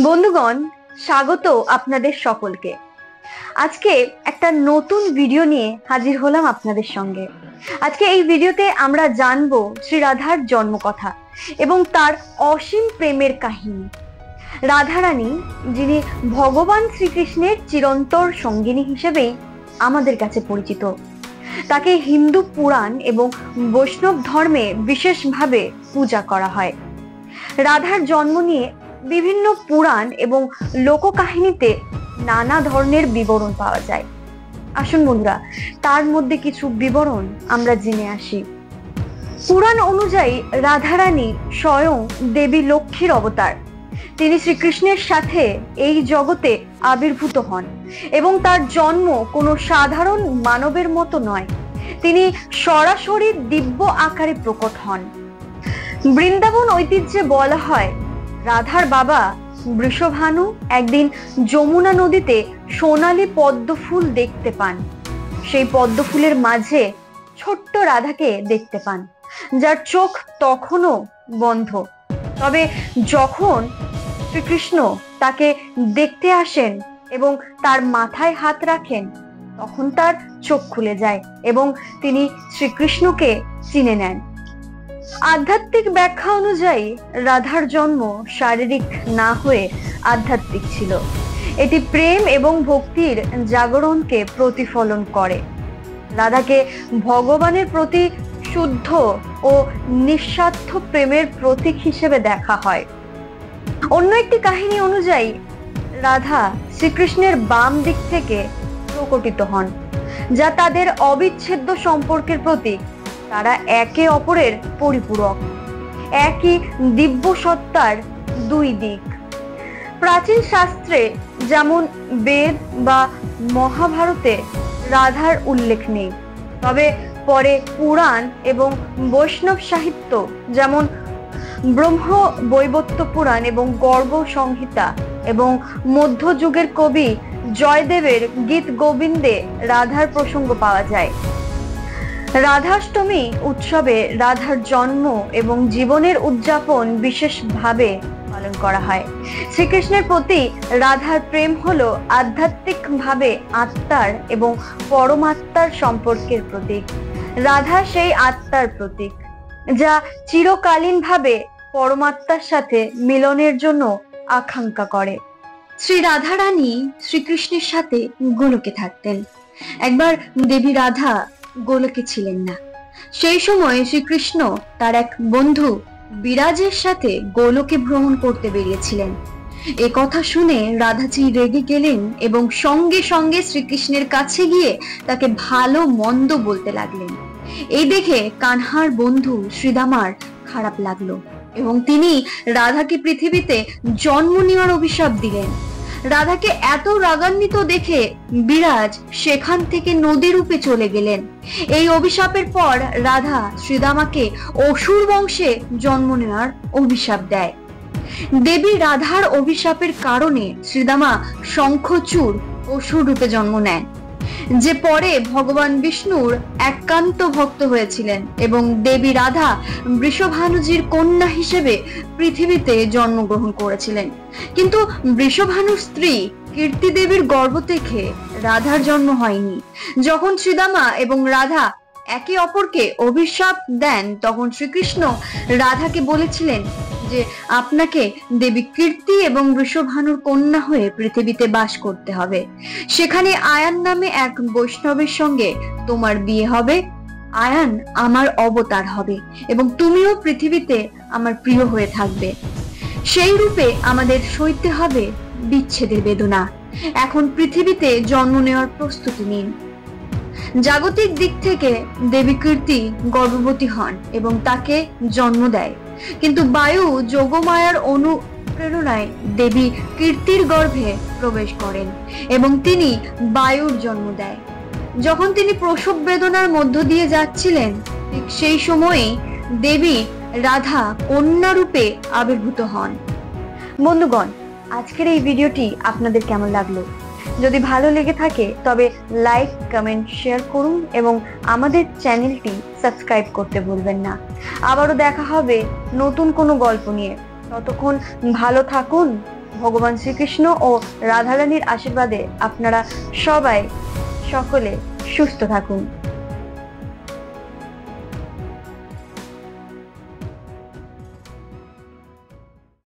বন্ধুগণ, স্বাগত আপনাদের সকলকে। আজকে একটা নতুন ভিডিও নিয়ে হাজির হলাম আপনাদের সঙ্গে। আজকে এই ভিডিওতে আমরা জানবো শ্রী রাধার জন্মকথা এবং তার অসীম প্রেমের কাহিনী। রাধারানী, যিনি ভগবান শ্রীকৃষ্ণের চিরন্তর সঙ্গিনী হিসেবেই আমাদের কাছে পরিচিত, তাকে হিন্দু পুরাণ এবং বৈষ্ণব ধর্মে বিশেষভাবে পূজা করা হয়। রাধার জন্ম নিয়ে বিভিন্ন পুরাণ এবং লোককাহিনীতে নানা ধরনের বিবরণ পাওয়া যায়। আসুন বন্ধুরা, তার মধ্যে কিছু বিবরণ আমরা জেনে আসি। পুরাণ অনুযায়ী রাধারানী স্বয়ং দেবী লক্ষ্মীর অবতার। তিনি শ্রীকৃষ্ণের সাথে এই জগতে আবির্ভূত হন এবং তার জন্ম কোনো সাধারণ মানবের মতো নয়। তিনি সরাসরি দিব্য আকারে প্রকট হন। বৃন্দাবন ঐতিহ্যে বলা হয়, রাধার বাবা বৃষভানু একদিন যমুনা নদীতে সোনালী পদ্ম ফুল দেখতে পান। সেই পদ্ম ফুলের মাঝে ছোট্ট রাধাকে দেখতে পান, যার চোখ তখনও বন্ধ। তবে যখন শ্রীকৃষ্ণ তাকে দেখতে আসেন এবং তার মাথায় হাত রাখেন, তখন তার চোখ খুলে যায় এবং তিনি শ্রীকৃষ্ণকে চিনে নেন। আধ্যাত্মিক ব্যাখ্যা অনুযায়ী রাধার জন্ম শারীরিক না হয়ে আধ্যাত্মিক ছিল। এটি প্রেম এবং ভক্তির জাগরণকে প্রতিফলন করে। রাধাকে ভগবানের প্রতি শুদ্ধ ও নিঃস্বার্থ প্রেমের প্রতীক হিসেবে দেখা হয়। অন্য একটি কাহিনী অনুযায়ী রাধা শ্রীকৃষ্ণের বাম দিক থেকে প্রকটিত হন, যা তাদের অবিচ্ছেদ্য সম্পর্কের প্রতীক। তারা একে অপরের পরিপূরক, একই দিব্য সত্তার দুই দিক। প্রাচীন শাস্ত্রে যেমন বেদ বা মহাভারতে রাধার উল্লেখ নেই, তবে পরে পুরাণ এবং বৈষ্ণব সাহিত্য যেমন ব্রহ্ম বৈবর্ত পুরাণ এবং গর্গ সংহিতা এবং মধ্যযুগের কবি জয়দেবের গীত গোবিন্দে রাধার প্রসঙ্গ পাওয়া যায়। রাধাষ্টমী উৎসবে রাধার জন্ম এবং জীবনের উদযাপন বিশেষভাবে পালন করা হয়। শ্রীকৃষ্ণের প্রতি রাধার প্রেম হলো আধ্যাত্মিকভাবে আত্মার এবং পরমাত্মার সম্পর্কের প্রতীক। রাধা সেই আত্মার প্রতীক, যা চিরকালীনভাবে পরমাত্মার সাথে মিলনের জন্য আকাঙ্ক্ষা করে। শ্রী রাধারানী শ্রীকৃষ্ণের সাথে গোলকে থাকতেন। একবার দেবী রাধা গোলকে ছিলেন না। সেই সময় শ্রীকৃষ্ণ তার এক বন্ধু বিরাজের সাথে গোলকে ভ্রমণ করতে বেরিয়েছিলেন। এ কথা শুনে রাধাজি রেগে গেলেন এবং সঙ্গে সঙ্গে শ্রীকৃষ্ণের কাছে গিয়ে তাকে ভালো মন্দ বলতে লাগলেন। এই দেখে কানহার বন্ধু শ্রীদামার খারাপ লাগলো এবং তিনি রাধাকে পৃথিবীতে জন্ম নেওয়ার অভিশাপ দিলেন। রাধাকে এত রাগান্বিত দেখে বিরাজ সেখান থেকে নদী রূপে চলে গেলেন। এই অভিশাপের পর রাধা শ্রীদামাকে অসুর বংশে জন্ম নেওয়ার অভিশাপ দেয়। দেবী রাধার অভিশাপের কারণে শ্রীদামা শঙ্খচূড় অসুর রূপে জন্ম নেন, যে পরে ভগবান বিষ্ণুর একান্ত ভক্ত হয়েছিলেন এবং দেবী রাধা বৃষভানুজির কন্যা হিসেবে পৃথিবীতে জন্মগ্রহণ করেছিলেন। কিন্তু বৃষভানুর স্ত্রী কীর্তি দেবীর গর্ভ থেকে রাধার জন্ম হয়নি। যখন শ্রীদামা এবং রাধা একে অপরকে অভিশাপ দেন, তখন শ্রীকৃষ্ণ রাধাকে বলেছিলেন যে আপনাকে দেবী কীর্তি এবং বৃষভানুর কন্যা হয়ে পৃথিবীতে বাস করতে হবে। সেখানে আয়ান নামে এক বৈষ্ণবের সঙ্গে তোমার বিয়ে হবে। আয়ান আমার অবতার হবে এবং তুমিও পৃথিবীতে আমার প্রিয় হয়ে থাকবে। সেই রূপে আমাদের সইতে হবে বিচ্ছেদের বেদনা। এখন পৃথিবীতে জন্ম নেওয়ার প্রস্তুতি নিন। জাগতিক দিক থেকে দেবী কীর্তি গর্ভবতী হন এবং তাকে জন্ম দেয়, কিন্তু বায়ু যোগমায়ার অনুপ্রেরণায় দেবী কীর্তির গর্ভে প্রবেশ করেন এবং তিনি বায়ুর জন্ম দেয়। যখন তিনি প্রসব বেদনার মধ্য দিয়ে যাচ্ছিলেন, ঠিক সেই সময়েই দেবী রাধা কন্যা রূপে আবির্ভূত হন। বন্ধুগণ, আজকের এই ভিডিওটি আপনাদের কেমন লাগলো? যদি ভালো লেগে থাকে তবে লাইক, কমেন্ট, শেয়ার করুন এবং আমাদের চ্যানেলটি সাবস্ক্রাইব করতে ভুলবেন না। আবারও দেখা হবে নতুন কোনো গল্প নিয়ে। ততক্ষণ ভালো থাকুন, ভগবান শ্রীকৃষ্ণ ও রাধারানীর আশীর্বাদে আপনারা সকলে সুস্থ থাকুন।